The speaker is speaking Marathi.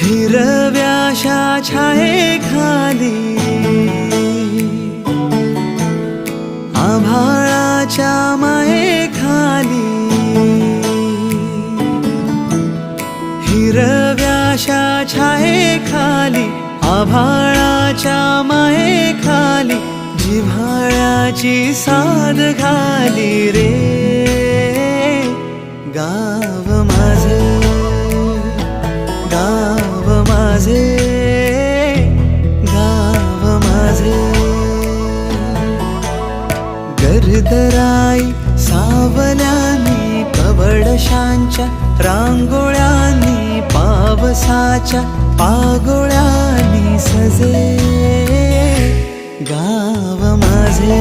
हिरव्याशा छायेखाली आभाळाच्या मायेखाली हिरव्याशा छायेखाली आभाळाच्या मायेखाली जिव्हाळ्याची साद घाली रे गाव माझे गाव माझे गाव माझे गर्दराई सावल्यानी कवडशांच्या रांगोळ्यांनी पावसाच्या पागोळ्यांनी सजे गाव माझे